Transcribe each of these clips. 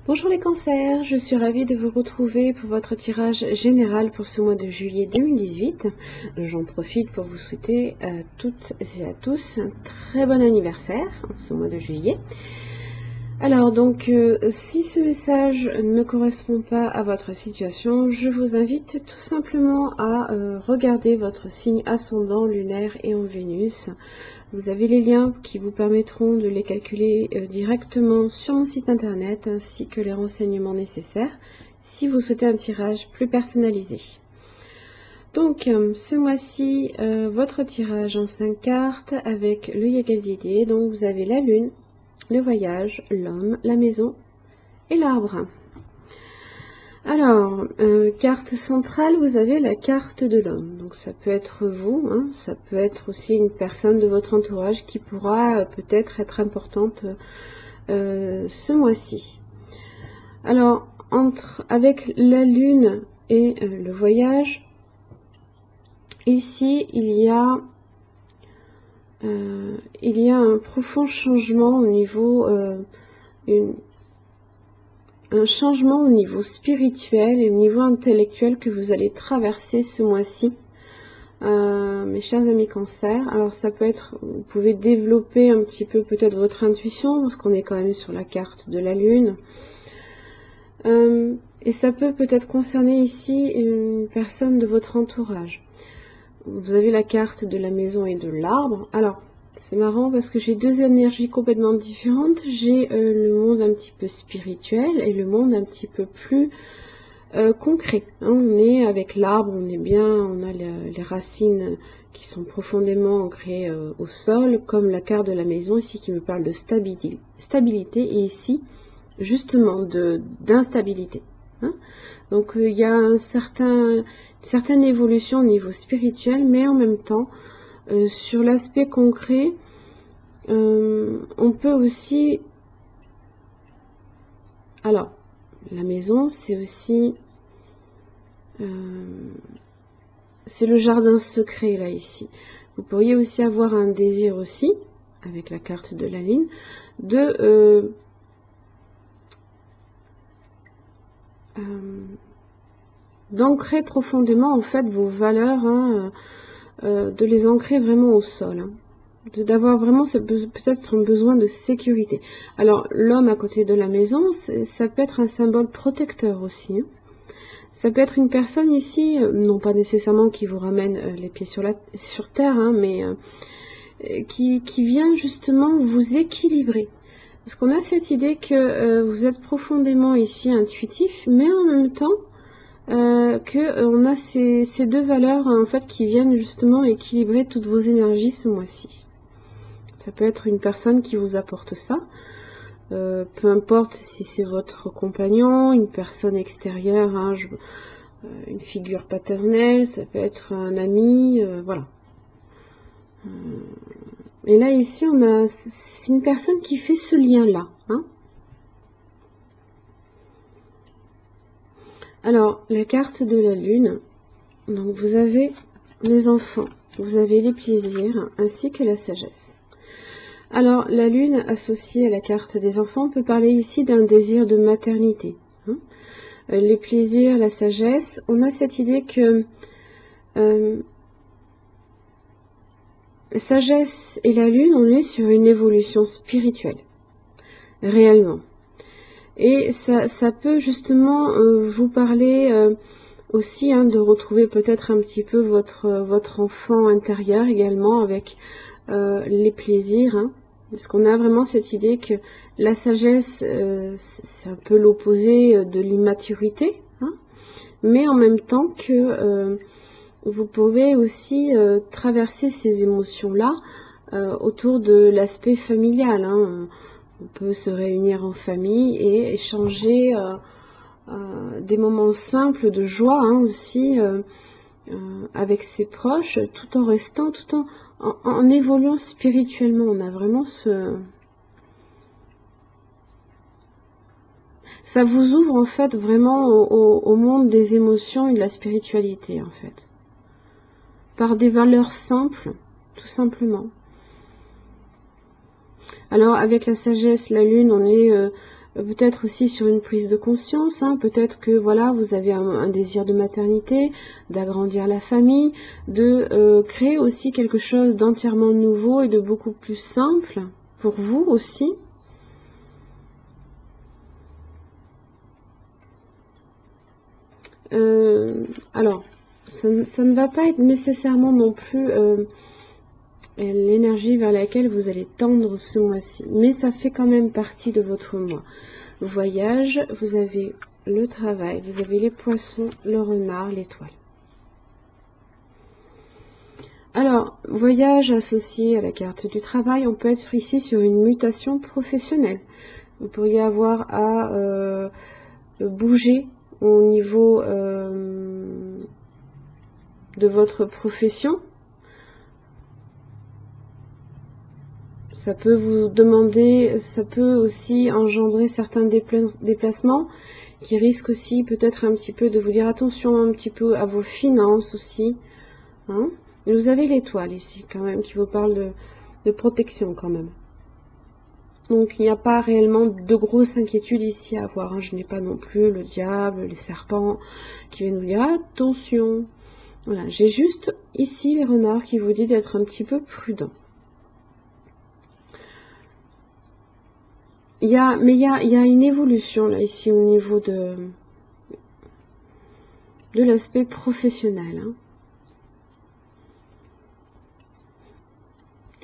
Bonjour les cancers, je suis ravie de vous retrouver pour votre tirage général pour ce mois de juillet 2018. J'en profite pour vous souhaiter à toutes et à tous un très bon anniversaire en ce mois de juillet. Alors donc, si ce message ne correspond pas à votre situation, je vous invite tout simplement à regarder votre signe ascendant, lunaire et en Vénus. Vous avez les liens qui vous permettront de les calculer directement sur mon site internet ainsi que les renseignements nécessaires si vous souhaitez un tirage plus personnalisé. Donc ce mois-ci, votre tirage en 5 cartes avec le Yagadidier. Donc vous avez la lune, le voyage, l'homme, la maison et l'arbre. Alors, carte centrale, vous avez la carte de l'homme. Donc ça peut être vous, hein, ça peut être aussi une personne de votre entourage qui pourra peut-être être importante ce mois-ci. Alors, avec la lune et le voyage, ici il y a un profond changement au niveau un changement au niveau spirituel et au niveau intellectuel que vous allez traverser ce mois-ci, mes chers amis cancers. Alors ça peut être, vous pouvez développer un petit peu peut-être votre intuition, parce qu'on est quand même sur la carte de la lune, et ça peut peut-être concerner ici une personne de votre entourage. Vous avez la carte de la maison et de l'arbre. Alors c'est marrant parce que j'ai deux énergies complètement différentes. J'ai le monde un petit peu spirituel et le monde un petit peu plus concret. Hein, on est avec l'arbre, on est bien, on a les racines qui sont profondément ancrées au sol, comme la carte de la maison ici qui me parle de stabilité et ici justement d'instabilité. Hein. Donc il y a une certaine évolution au niveau spirituel, mais en même temps, sur l'aspect concret, on peut aussi... Alors, la maison, c'est aussi... c'est le jardin secret, là, ici. Vous pourriez aussi avoir un désir aussi, avec la carte de la ligne, d'ancrer profondément, en fait, vos valeurs, hein, de les ancrer vraiment au sol, hein, d'avoir vraiment peut-être un besoin de sécurité. Alors l'homme à côté de la maison, ça peut être un symbole protecteur aussi, hein. Ça peut être une personne ici, non pas nécessairement qui vous ramène les pieds sur terre, hein, mais qui vient justement vous équilibrer. Parce qu'on a cette idée que vous êtes profondément ici intuitif, mais en même temps on a ces deux valeurs en fait qui viennent justement équilibrer toutes vos énergies ce mois-ci. Ça peut être une personne qui vous apporte ça, peu importe si c'est votre compagnon, une personne extérieure, hein, une figure paternelle, ça peut être un ami, voilà. Et là ici c'est une personne qui fait ce lien-là, hein. Alors, la carte de la lune, donc vous avez les enfants, vous avez les plaisirs, ainsi que la sagesse. Alors, la lune associée à la carte des enfants peut parler ici d'un désir de maternité, hein. Les plaisirs, la sagesse, on a cette idée que la sagesse et la lune, on est sur une évolution spirituelle, réellement. Et ça peut justement vous parler aussi, hein, de retrouver peut-être un petit peu votre enfant intérieur également avec les plaisirs, hein, parce qu'on a vraiment cette idée que la sagesse, c'est un peu l'opposé de l'immaturité, hein, mais en même temps que vous pouvez aussi traverser ces émotions-là autour de l'aspect familial, hein. On peut se réunir en famille et échanger des moments simples de joie, hein, aussi avec ses proches, tout en restant, en évoluant spirituellement. On a vraiment ça vous ouvre en fait vraiment au monde des émotions et de la spiritualité en fait. Par des valeurs simples, tout simplement. Alors avec la sagesse, la lune, on est peut-être aussi sur une prise de conscience, hein, peut-être que voilà, vous avez un désir de maternité, d'agrandir la famille, de créer aussi quelque chose d'entièrement nouveau et de beaucoup plus simple pour vous aussi. Alors, ça ne va pas être nécessairement non plus l'énergie vers laquelle vous allez tendre ce mois-ci, mais ça fait quand même partie de votre mois. Voyage, vous avez le travail, vous avez les poissons, le renard, l'étoile. Alors, voyage associé à la carte du travail, on peut être ici sur une mutation professionnelle. Vous pourriez avoir à bouger au niveau de votre profession. Ça peut vous demander, ça peut aussi engendrer certains déplacements qui risquent aussi peut-être un petit peu de vous dire attention un petit peu à vos finances aussi. Hein. Et vous avez l'étoile ici quand même qui vous parle de protection quand même. Donc il n'y a pas réellement de grosses inquiétudes ici à avoir. Hein. Je n'ai pas non plus le diable, les serpents qui viennent vous dire attention. Voilà, j'ai juste ici les renards qui vous disent d'être un petit peu prudent. Il y a une évolution là ici au niveau de l'aspect professionnel. Hein.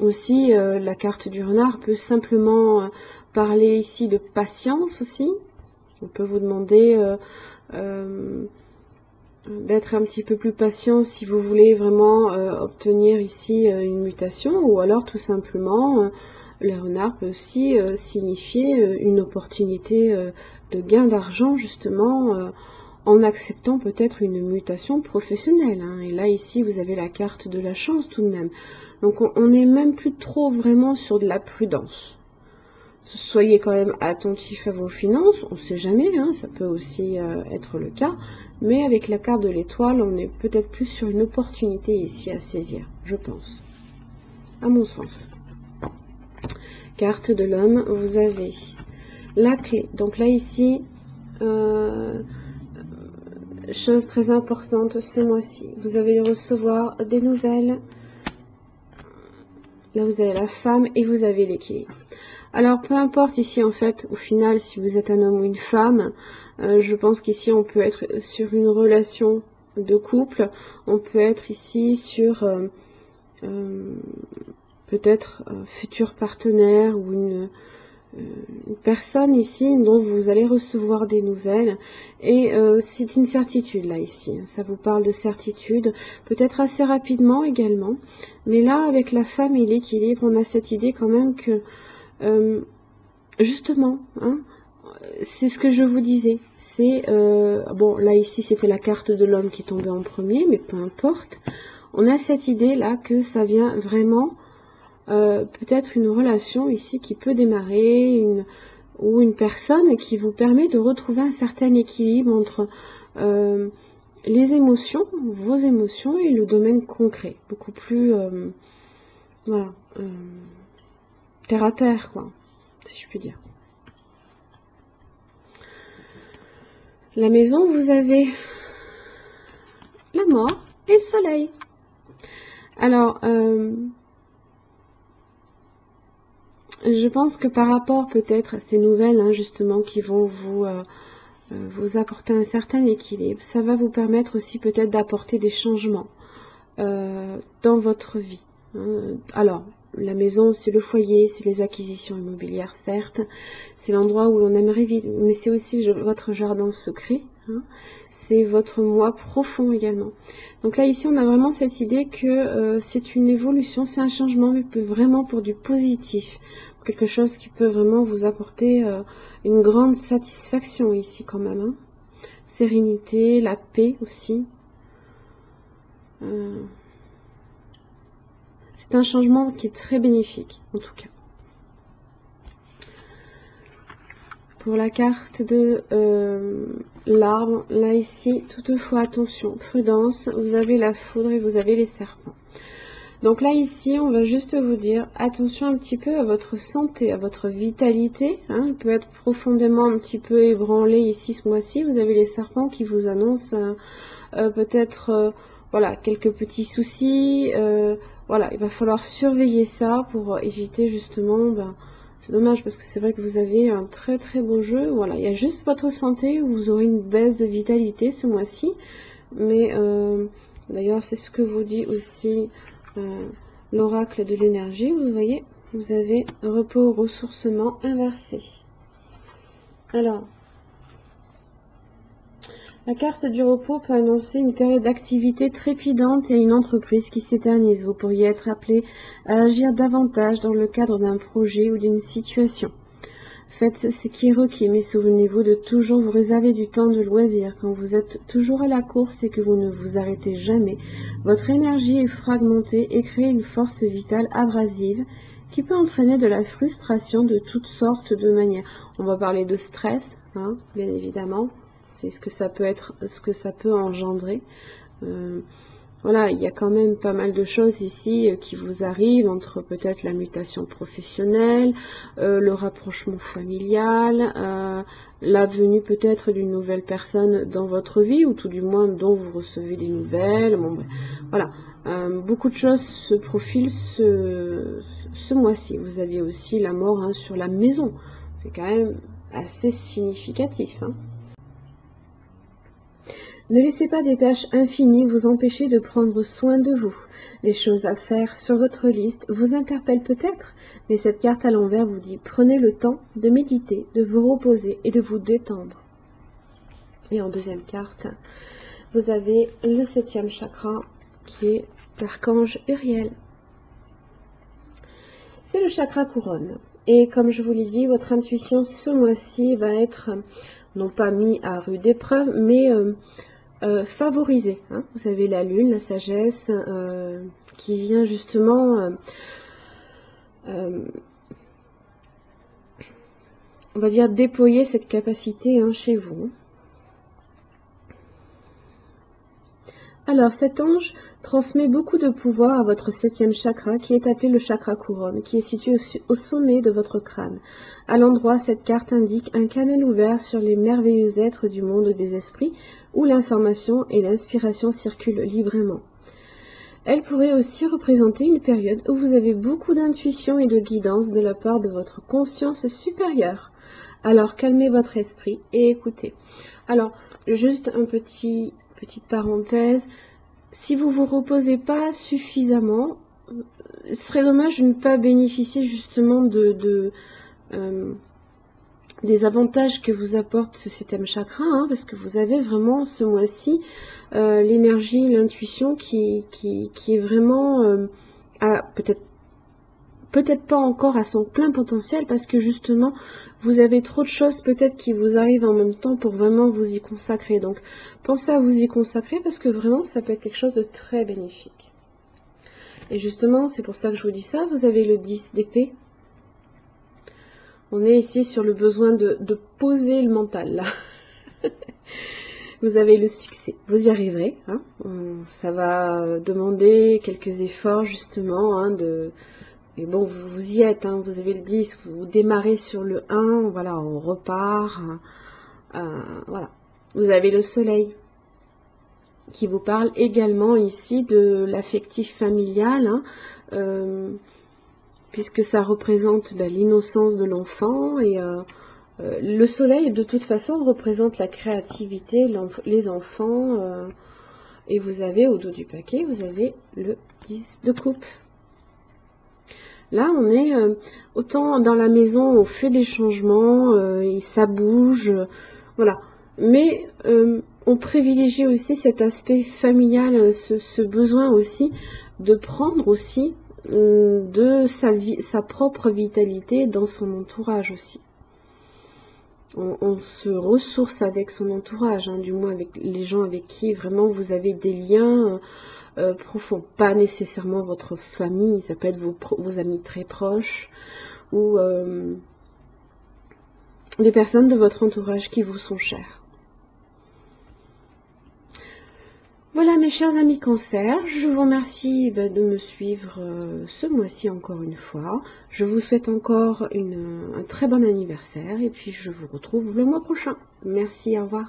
Aussi, la carte du renard peut simplement parler ici de patience aussi. On peut vous demander d'être un petit peu plus patient si vous voulez vraiment obtenir ici une mutation, ou alors tout simplement le renard peut aussi signifier une opportunité de gain d'argent justement en acceptant peut-être une mutation professionnelle. Hein. Et là ici vous avez la carte de la chance tout de même. Donc on n'est même plus trop vraiment sur de la prudence. Soyez quand même attentif à vos finances, on ne sait jamais, hein, ça peut aussi être le cas, mais avec la carte de l'étoile, on est peut-être plus sur une opportunité ici à saisir, je pense, à mon sens. Carte de l'homme, vous avez la clé, donc là ici, chose très importante ce mois-ci, vous allez recevoir des nouvelles, là vous avez la femme et vous avez l'équilibre. Alors, peu importe ici, en fait, au final, si vous êtes un homme ou une femme, je pense qu'ici, on peut être sur une relation de couple, on peut être ici sur peut-être un futur partenaire ou une personne ici dont vous allez recevoir des nouvelles. Et c'est une certitude, là, ici. Ça vous parle de certitude, peut-être assez rapidement également. Mais là, avec la femme et l'équilibre, on a cette idée quand même que justement, hein, c'est ce que je vous disais. C'est bon, là ici c'était la carte de l'homme qui tombait en premier, mais peu importe. On a cette idée là que ça vient vraiment peut-être une relation ici qui peut démarrer, ou une personne qui vous permet de retrouver un certain équilibre entre les émotions, vos émotions et le domaine concret, beaucoup plus voilà. Terre à terre, quoi, si je puis dire. La maison, vous avez la mort et le soleil. Alors, je pense que par rapport peut-être à ces nouvelles, hein, justement, qui vont vous apporter un certain équilibre, ça va vous permettre aussi peut-être d'apporter des changements dans votre vie. Hein. Alors, la maison, c'est le foyer, c'est les acquisitions immobilières, certes. C'est l'endroit où l'on aimerait vivre, mais c'est aussi votre jardin secret. Hein. C'est votre moi profond également. Donc là, ici, on a vraiment cette idée que c'est une évolution, c'est un changement, mais vraiment pour du positif. Quelque chose qui peut vraiment vous apporter une grande satisfaction ici quand même. Hein. Sérénité, la paix aussi. C'est un changement qui est très bénéfique, en tout cas. Pour la carte de l'arbre, là ici, toutefois, attention, prudence, vous avez la foudre et vous avez les serpents. Donc là, ici, on va juste vous dire, attention un petit peu à votre santé, à votre vitalité. Hein, il peut être profondément un petit peu ébranlé ici ce mois-ci. Vous avez les serpents qui vous annoncent peut-être voilà, quelques petits soucis. Voilà, il va falloir surveiller ça pour éviter justement... c'est dommage parce que c'est vrai que vous avez un très très beau jeu. Voilà, il y a juste votre santé où vous aurez une baisse de vitalité ce mois-ci. Mais d'ailleurs, c'est ce que vous dit aussi l'oracle de l'énergie. Vous voyez, vous avez repos, ressourcement inversé. Alors, la carte du repos peut annoncer une période d'activité trépidante et une entreprise qui s'éternise. Vous pourriez être appelé à agir davantage dans le cadre d'un projet ou d'une situation. Faites ce qui est requis, mais souvenez-vous de toujours vous réserver du temps de loisir. Quand vous êtes toujours à la course et que vous ne vous arrêtez jamais, votre énergie est fragmentée et crée une force vitale abrasive qui peut entraîner de la frustration de toutes sortes de manières. On va parler de stress, hein, bien évidemment. C'est ce que ça peut être, ce que ça peut engendrer. Voilà, il y a quand même pas mal de choses ici qui vous arrivent, entre peut-être la mutation professionnelle, le rapprochement familial, la venue peut-être d'une nouvelle personne dans votre vie, ou tout du moins dont vous recevez des nouvelles. Bon, voilà, beaucoup de choses se profilent ce mois-ci. Vous aviez aussi la mort hein, sur la maison, c'est quand même assez significatif. Hein. Ne laissez pas des tâches infinies vous empêcher de prendre soin de vous. Les choses à faire sur votre liste vous interpellent peut-être, mais cette carte à l'envers vous dit prenez le temps de méditer, de vous reposer et de vous détendre. Et en deuxième carte, vous avez le 7e chakra qui est l'archange Uriel. C'est le chakra couronne. Et comme je vous l'ai dit, votre intuition ce mois-ci va être non pas mise à rude épreuve, mais favorisé. Hein. Vous avez la lune, la sagesse, qui vient justement, on va dire, déployer cette capacité hein, chez vous. Alors, cet ange transmet beaucoup de pouvoir à votre 7e chakra, qui est appelé le chakra couronne, qui est situé au sommet de votre crâne. À l'endroit, cette carte indique un canal ouvert sur les merveilleux êtres du monde des esprits, où l'information et l'inspiration circulent librement. Elle pourrait aussi représenter une période où vous avez beaucoup d'intuition et de guidance de la part de votre conscience supérieure. Alors, calmez votre esprit et écoutez. Alors, juste une petite parenthèse. Si vous ne vous reposez pas suffisamment, ce serait dommage de ne pas bénéficier justement des avantages que vous apporte ce 7e chakra, hein, parce que vous avez vraiment ce mois-ci l'énergie, l'intuition qui est vraiment peut-être pas encore à son plein potentiel, parce que justement vous avez trop de choses peut-être qui vous arrivent en même temps pour vraiment vous y consacrer. Donc pensez à vous y consacrer parce que vraiment ça peut être quelque chose de très bénéfique. Et justement c'est pour ça que je vous dis ça. Vous avez le 10 d'épée. On est ici sur le besoin de poser le mental là. Vous avez le succès, vous y arriverez. Hein. Ça va demander quelques efforts justement hein, mais bon, vous y êtes, hein, vous avez le 10, vous démarrez sur le 1, voilà, on repart. Voilà. Vous avez le soleil qui vous parle également ici de l'affectif familial, hein, puisque ça représente l'innocence de l'enfant. Et le soleil, de toute façon, représente la créativité, les enfants. Et vous avez, au dos du paquet, vous avez le 10 de coupe. Là, on est autant dans la maison, on fait des changements, et ça bouge, voilà. Mais on privilégie aussi cet aspect familial, ce besoin aussi de prendre aussi de sa propre vitalité dans son entourage aussi. On se ressource avec son entourage, hein, du moins avec les gens avec qui vraiment vous avez des liens profonds. Pas nécessairement votre famille, ça peut être vos amis très proches ou des personnes de votre entourage qui vous sont chères. Voilà mes chers amis Cancer, je vous remercie de me suivre ce mois-ci encore une fois. Je vous souhaite encore un très bon anniversaire et puis je vous retrouve le mois prochain. Merci, au revoir.